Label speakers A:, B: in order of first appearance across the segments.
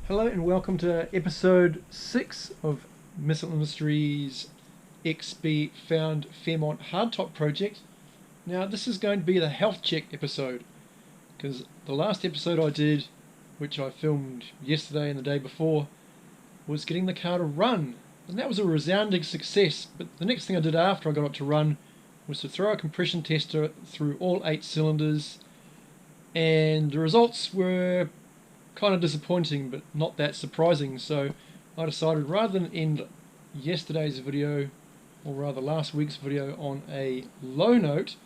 A: Hello and welcome to episode 6 of Missle Industries XB Fairmont Hardtop project. Now this is going to be the health check episode, because the last episode I did, which I filmed yesterday and the day before, was getting the car to run, and that was a resounding success. But the next thing I did after I got it to run was to throw a compression tester through all 8 cylinders, and the results were kind of disappointing but not that surprising. So I decided, rather than end yesterday's video, or rather last week's video, on a low note,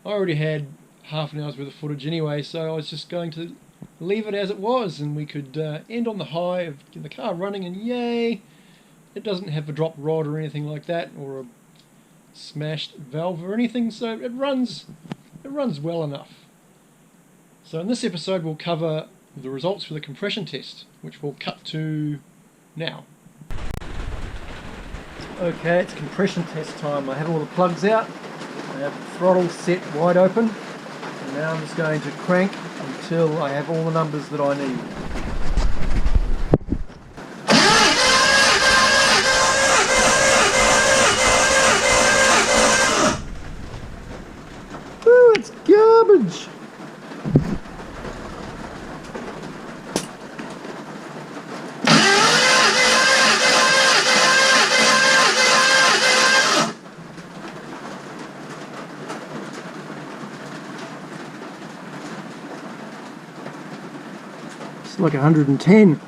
A: I already had half an hour's worth of footage anyway, so I was just going to leave it as it was, and we could end on the high of getting the car running, and yay, it doesn't have a drop rod or anything like that, or a smashed valve or anything, so it runs well enough. So in this episode we'll cover the results for the compression test, which we'll cut to now. Okay, it's compression test time. I have all the plugs out, I have the throttle set wide open, and now I'm just going to crank until I have all the numbers that I need. Ooh, it's garbage! It's like 110.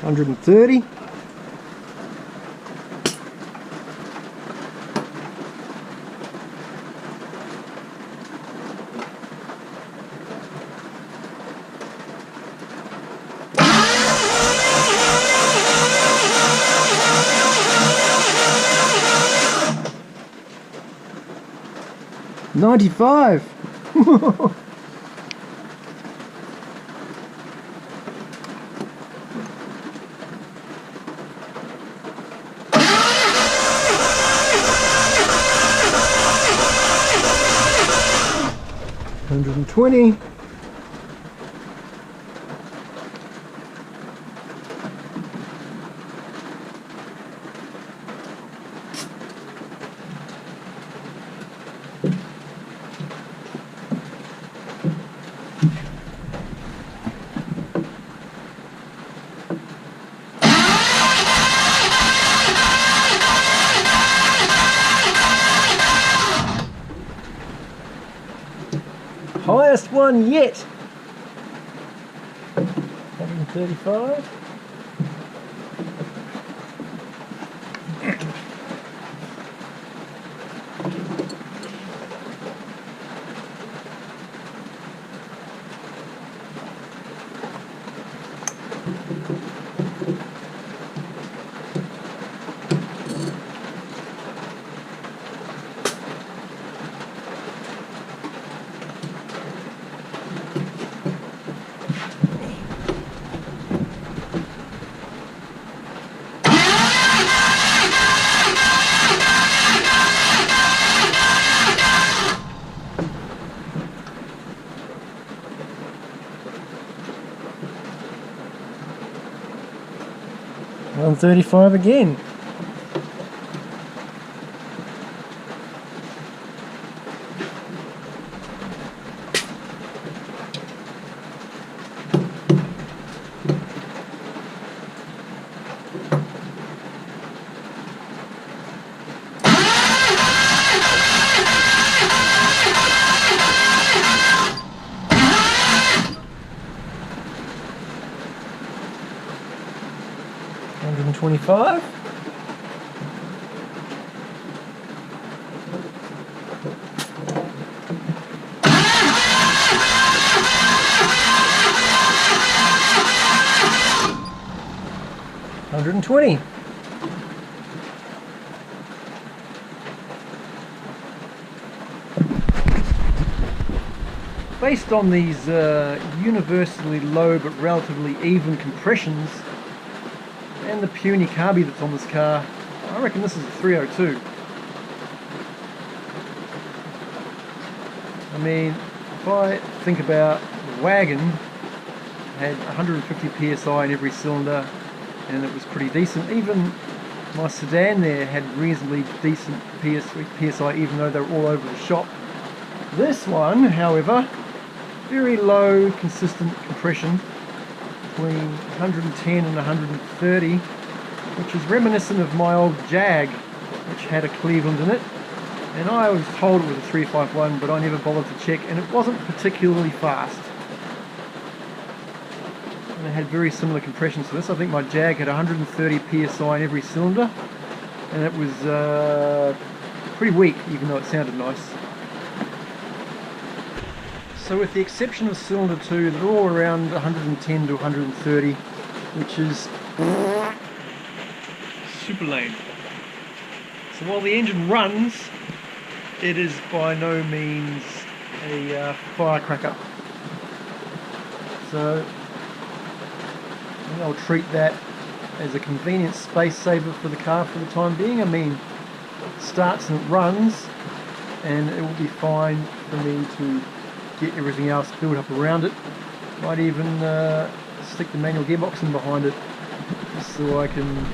A: $130. $95. $120. Highest one yet. 135. $135 again. $125. 120. Based on these universally low but relatively even compressions and the puny carby that's on this car, I reckon this is a 302. I mean, if I think about the wagon, had 150 psi in every cylinder and it was pretty decent. Even my sedan there had reasonably decent psi even though they were all over the shop. This one, however, very low consistent compression between 110 and 130, which is reminiscent of my old Jag, which had a Cleveland in it, and I was told it was a 351, but I never bothered to check, and it wasn't particularly fast. And it had very similar compressions to this. I think my Jag had 130 psi in every cylinder, and it was pretty weak, even though it sounded nice. So with the exception of cylinder 2, they're all around 110 to 130, which is super lame. So while the engine runs, it is by no means a firecracker. So I think I'll treat that as a convenient space saver for the car for the time being. I mean, it starts and it runs, and it will be fine for me to get everything else built up around it. Might even stick the manual gearbox in behind it, just so I can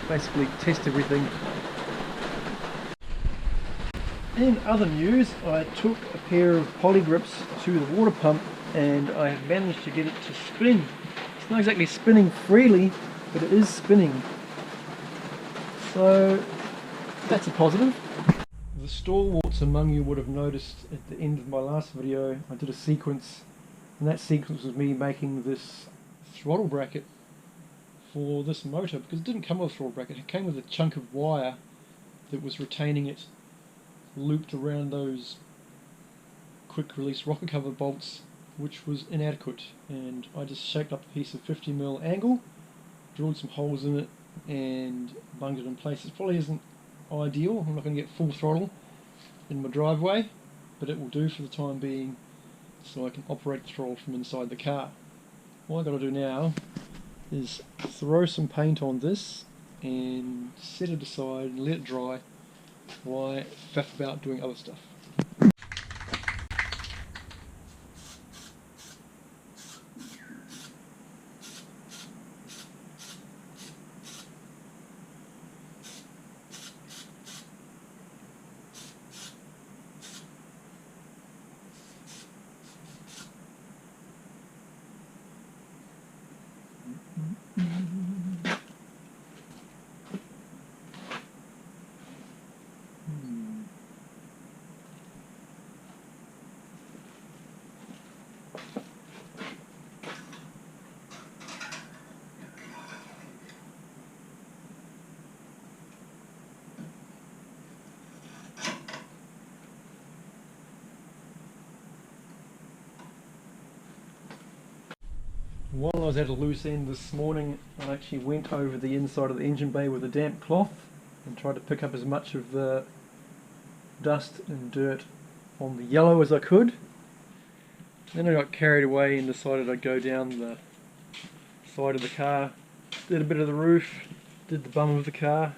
A: basically test everything. In other news, I took a pair of poly grips to the water pump and I have managed to get it to spin. It's not exactly spinning freely, but it is spinning. So that's a positive. The stalwarts among you would have noticed at the end of my last video I did a sequence, and that sequence was me making this throttle bracket for this motor, because it didn't come with a throttle bracket, it came with a chunk of wire that was retaining it looped around those quick release rocker cover bolts, which was inadequate, and I just shaped up a piece of 50mm angle, drilled some holes in it and bunged it in place. It probably isn't ideal, I'm not going to get full throttle in my driveway, but it will do for the time being so I can operate the throttle from inside the car. All I've got to do now is throw some paint on this and set it aside and let it dry while I faff about doing other stuff. While I was at a loose end this morning, I actually went over the inside of the engine bay with a damp cloth and tried to pick up as much of the dust and dirt on the yellow as I could. Then I got carried away and decided I'd go down the side of the car, did a bit of the roof, did the bum of the car.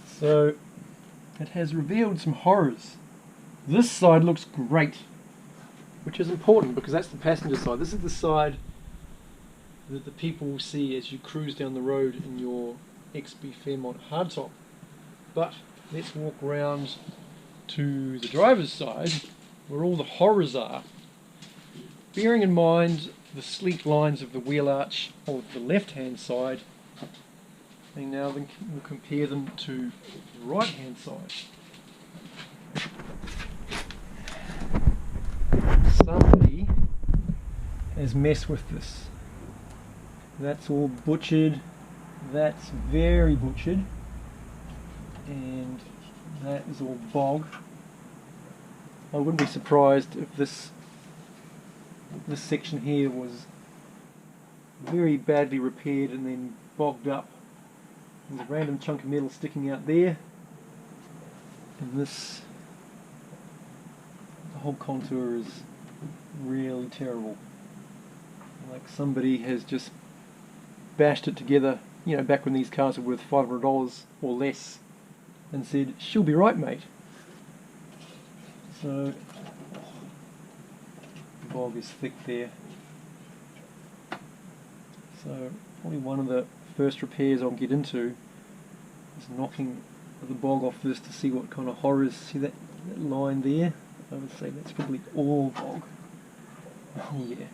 A: So it has revealed some horrors. This side looks great, which is important because that's the passenger side. This is the side that the people will see as you cruise down the road in your XB Fairmont Hardtop. But let's walk around to the driver's side where all the horrors are. Bearing in mind the sleek lines of the wheel arch of the left hand side, and now then we'll compare them to the right hand side. Somebody has messed with this. That's all butchered, that's very butchered, and that is all bog. I wouldn't be surprised if this section here was very badly repaired and then bogged up. There's a random chunk of metal sticking out there, and this, the whole contour is really terrible. Like somebody has just bashed it together, you know, back when these cars were worth $500 or less, and said, "She'll be right, mate." So, the bog is thick there. So, probably one of the first repairs I'll get into is knocking the bog off this to see what kind of horrors. See that line there? I would say that's probably all bog. Oh yeah.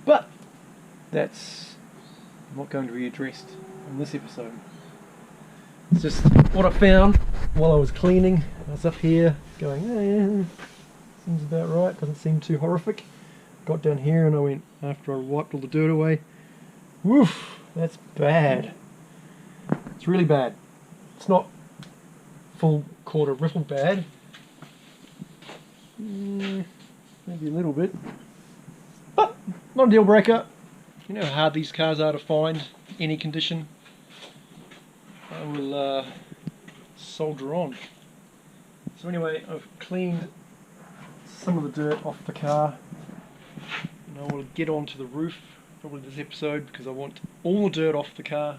A: But that's not going to be addressed in this episode. It's just what I found while I was cleaning. I was up here going, oh yeah, seems about right, doesn't seem too horrific. Got down here and I went, after I wiped all the dirt away, woof, that's bad. It's really bad. It's not full quarter ripple bad. Maybe a little bit. But not a deal breaker. You know how hard these cars are to find, any condition. I will soldier on. So anyway, I've cleaned some of the dirt off the car, and I will get onto the roof probably this episode because I want all the dirt off the car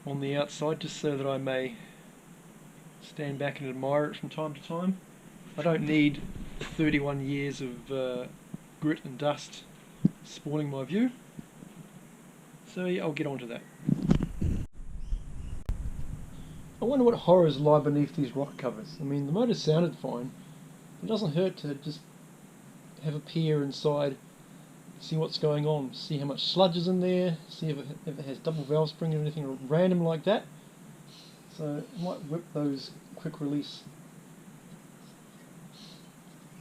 A: on the outside, just so that I may stand back and admire it from time to time. I don't need 31 years of grit and dust spoiling my view, so yeah, I'll get onto that. I wonder what horrors lie beneath these rocker covers. I mean, the motor sounded fine. It doesn't hurt to just have a peer inside, see what's going on, see how much sludge is in there, see if it has double valve spring or anything random like that. So I might whip those quick release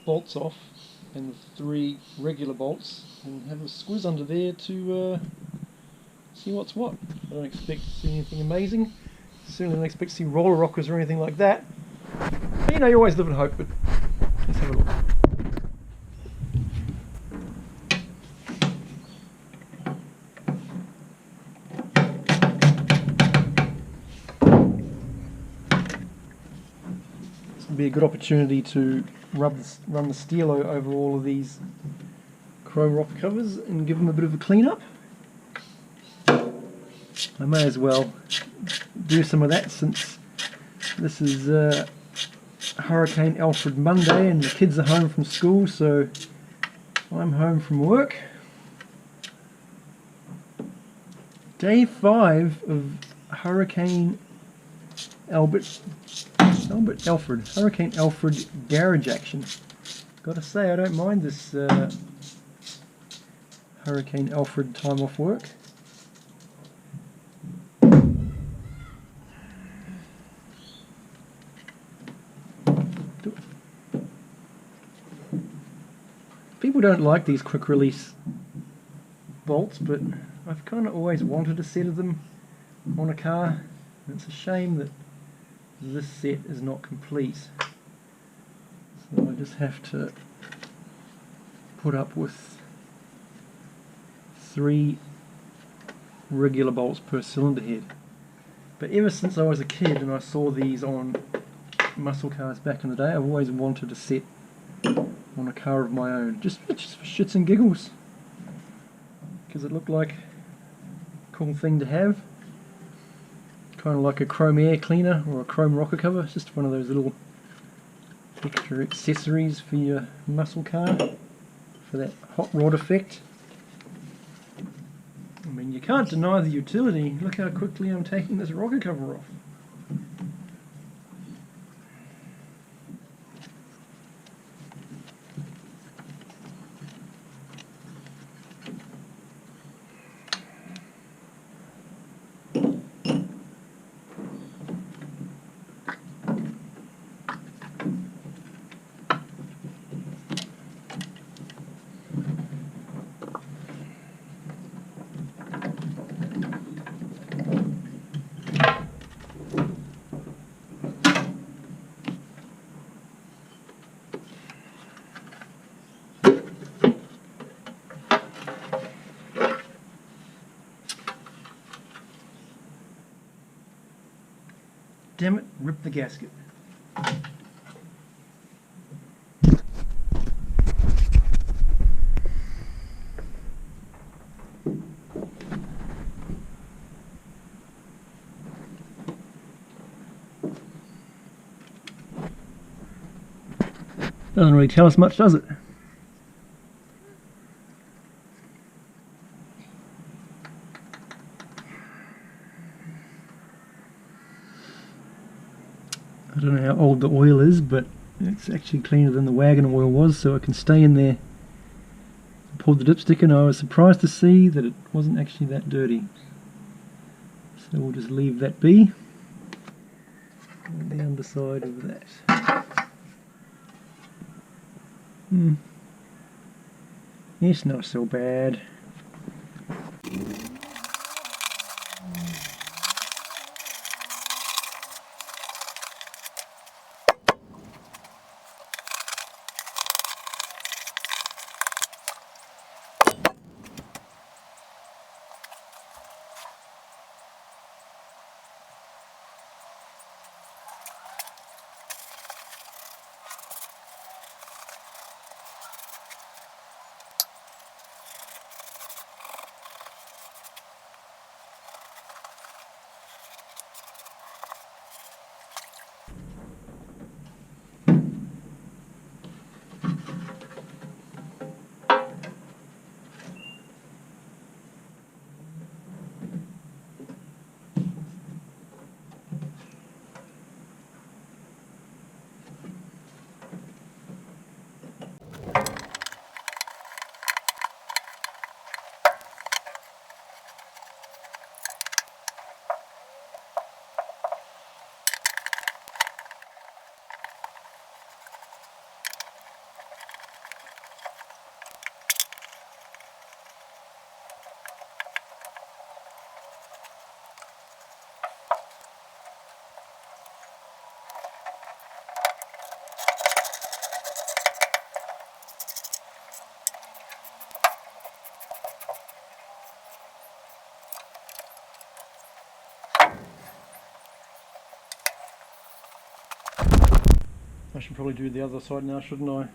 A: bolts off and the 3 regular bolts and have a squiz under there to see what's what. I don't expect to see anything amazing. Certainly don't expect to see roller rockers or anything like that. But you know, you always live in hope, but let's have a look. This would be a good opportunity to run the steel over all of these chrome rocker covers and give them a bit of a clean up. I may as well do some of that since this is Hurricane Alfred Monday and the kids are home from school, so I'm home from work. Day 5 of Hurricane Hurricane Alfred garage action. Gotta say, I don't mind this Hurricane Alfred time off work. People don't like these quick release bolts, but I've kind of always wanted a set of them on a car, and it's a shame that this set is not complete. So I just have to put up with 3 regular bolts per cylinder head. But ever since I was a kid and I saw these on muscle cars back in the day, I've always wanted a set on a car of my own, just for shits and giggles, because it looked like a cool thing to have, kind of like a chrome air cleaner or a chrome rocker cover. It's just one of those little extra accessories for your muscle car for that hot rod effect. I mean, you can't deny the utility. Look how quickly I'm taking this rocker cover off. Damn it, rip the gasket. Doesn't really tell us much, does it? I don't know how old the oil is, but it's actually cleaner than the wagon oil was, so it can stay in there. I pulled the dipstick and I was surprised to see that it wasn't actually that dirty. So we'll just leave that be. And the underside of that. It's not so bad. I should probably do the other side now, shouldn't I?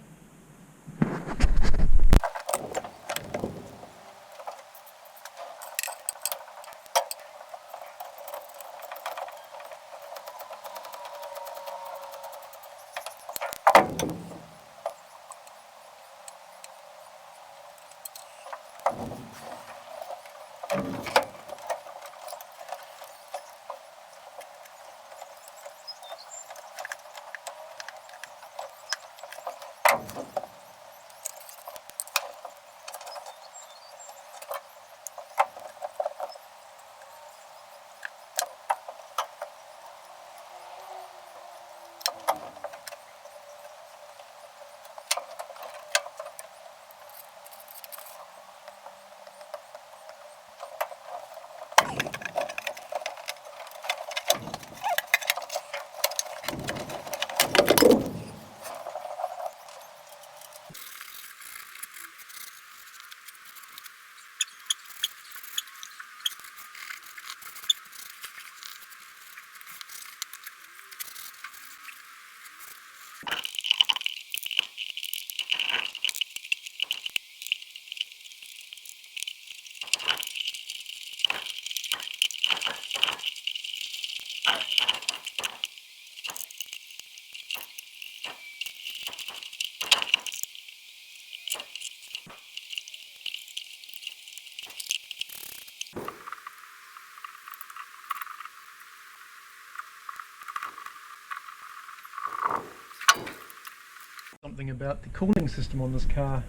A: Something about the cooling system on this car.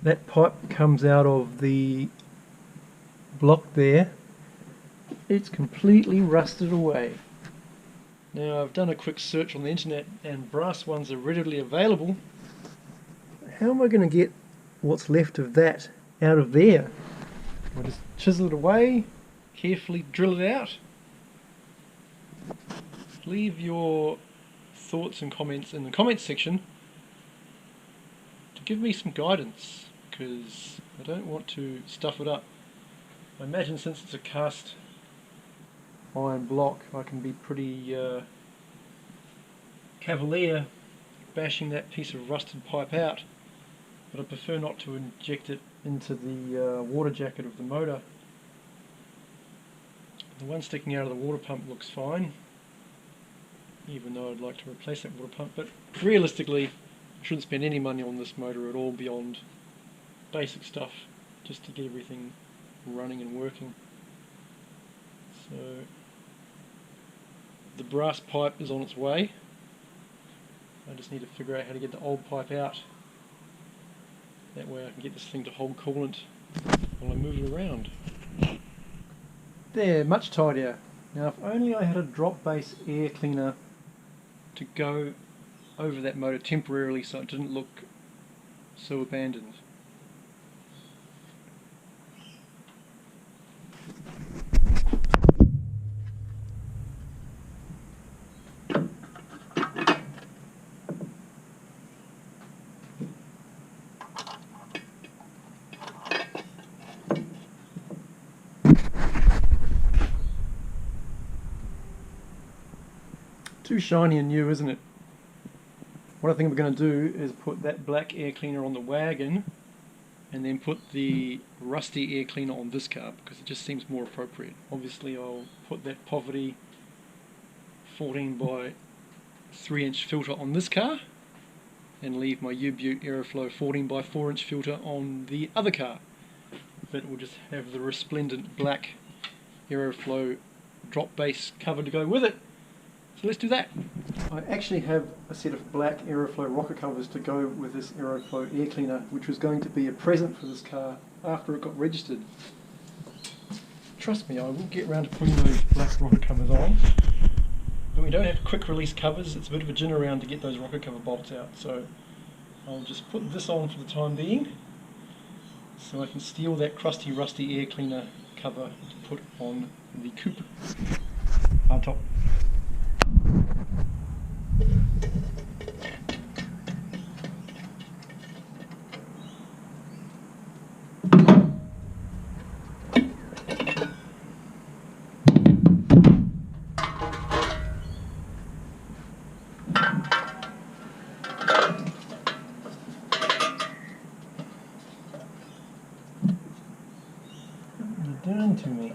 A: That pipe comes out of the block there. It's completely rusted away. Now I've done a quick search on the internet and brass ones are readily available. How am I going to get what's left of that out of there? I'll just chisel it away, carefully drill it out. Leave your thoughts and comments in the comments section to give me some guidance, because I don't want to stuff it up. I imagine since it's a cast iron block, I can be pretty cavalier bashing that piece of rusted pipe out, but I prefer not to inject it into the water jacket of the motor. The one sticking out of the water pump looks fine, even though I'd like to replace that water pump, but realistically I shouldn't spend any money on this motor at all beyond basic stuff just to get everything running and working. So the brass pipe is on its way. I just need to figure out how to get the old pipe out. That way I can get this thing to hold coolant while I move it around. There, much tidier. Now if only I had a drop base air cleaner to go over that motor temporarily so it didn't look so abandoned. Too shiny and new, isn't it? What I think I'm going to do is put that black air cleaner on the wagon and then put the rusty air cleaner on this car because it just seems more appropriate. Obviously I'll put that Poverty 14 by 3 inch filter on this car and leave my U-Butte Aeroflow 14 by 4 inch filter on the other car. But we'll just have the resplendent black Aeroflow drop base cover to go with it. So let's do that. I actually have a set of black Aeroflow rocker covers to go with this Aeroflow air cleaner, which was going to be a present for this car after it got registered. Trust me, I will get around to putting those black rocker covers on. But we don't have quick release covers, it's a bit of a gin around to get those rocker cover bolts out. So I'll just put this on for the time being, so I can steal that crusty rusty air cleaner cover to put on the coupe hardtop. What are you doing to me?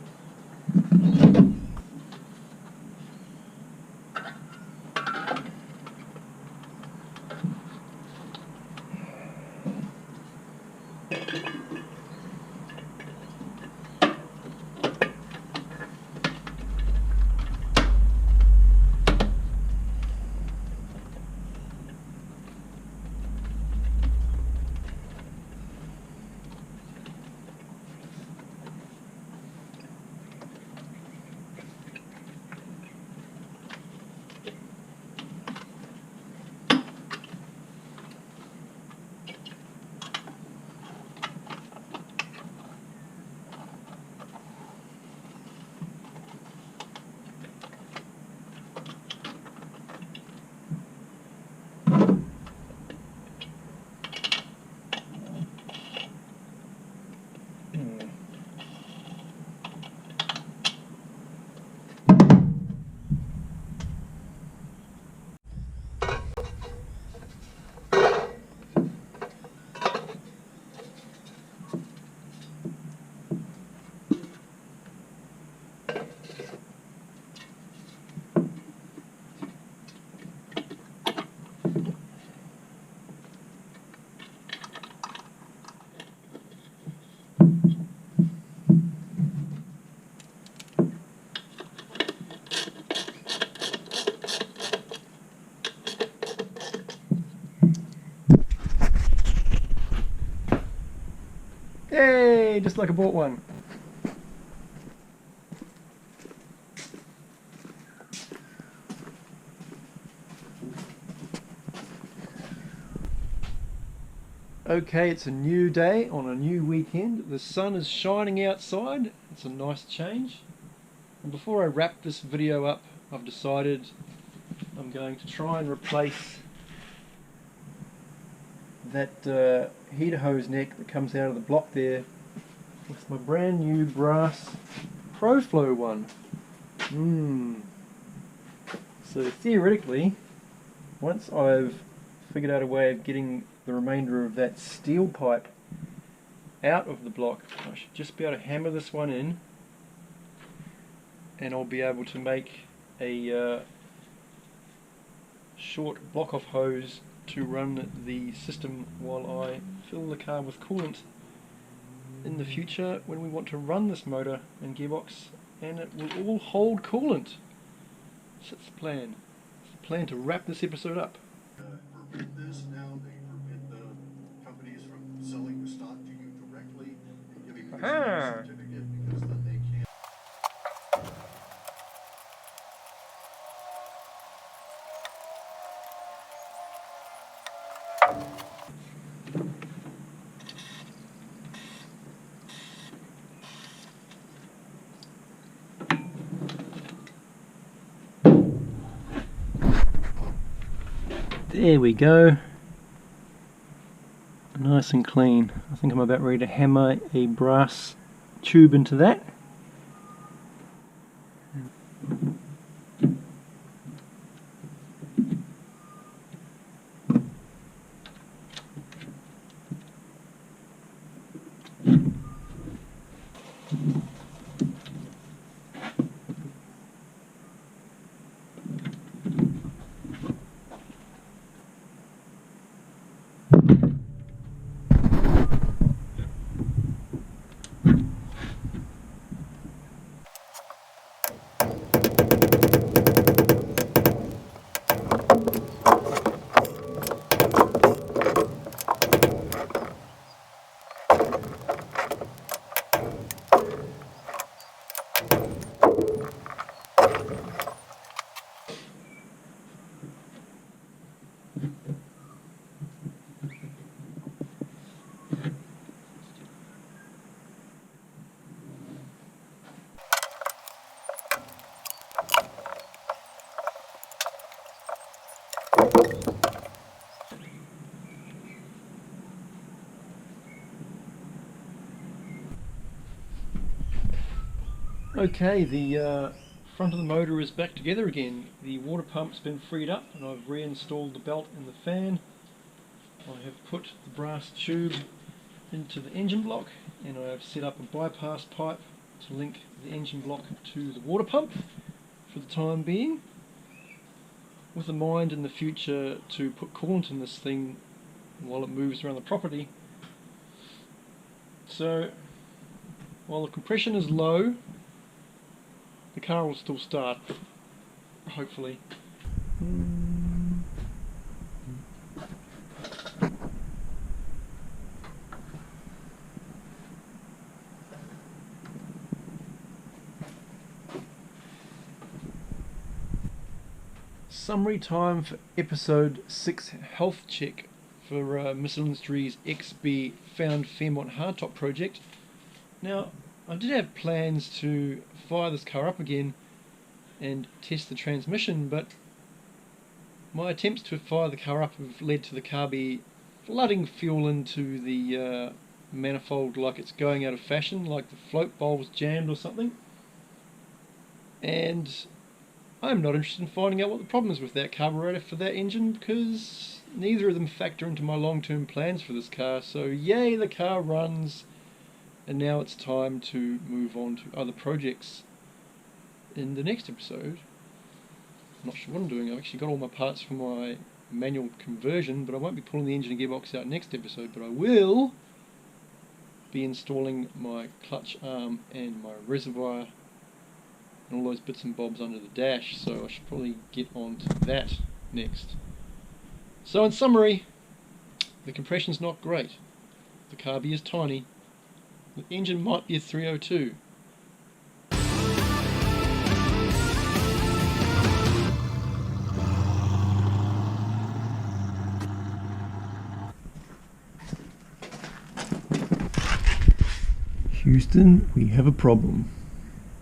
A: Yay! Just like I bought one. Okay, it's a new day on a new weekend. The sun is shining outside. It's a nice change. And before I wrap this video up, I've decided I'm going to try and replace that heater hose neck that comes out of the block there with my brand new brass proflow one. So theoretically, once I've figured out a way of getting the remainder of that steel pipe out of the block, I should just be able to hammer this one in, and I'll be able to make a short block-off hose to run the system while I fill the car with coolant in the future when we want to run this motor and gearbox, and it will all hold coolant. So that's the plan. It's the plan to wrap this episode up.
B: Forbid this now. They forbid the companies from selling the stock to you directly and giving you a certificate, because then they can't.
A: There we go. Nice and clean. I think I'm about ready to hammer a brass tube into that. Okay, the front of the motor is back together again. The water pump's been freed up and I've reinstalled the belt in the fan. I have put the brass tube into the engine block, and I have set up a bypass pipe to link the engine block to the water pump for the time being, with a mind in the future to put coolant in this thing while it moves around the property. So while the compression is low, the car will still start, hopefully. Summary time for episode 6 health check for Missle Industries XB Found Fairmont Hardtop project. Now, I did have plans to fire this car up again and test the transmission, but my attempts to fire the car up have led to the car be flooding fuel into the manifold like it's going out of fashion, like the float bulb's jammed or something. And I'm not interested in finding out what the problem is with that carburetor for that engine, because neither of them factor into my long-term plans for this car. So yay, the car runs, and now it's time to move on to other projects in the next episode. I'm not sure what I'm doing. I've actually got all my parts for my manual conversion, but I won't be pulling the engine and gearbox out next episode, but I will be installing my clutch arm and my reservoir and all those bits and bobs under the dash, so I should probably get on to that next. So in summary, the compression's not great, the carby is tiny, the engine might be a 302. Houston, we have a problem.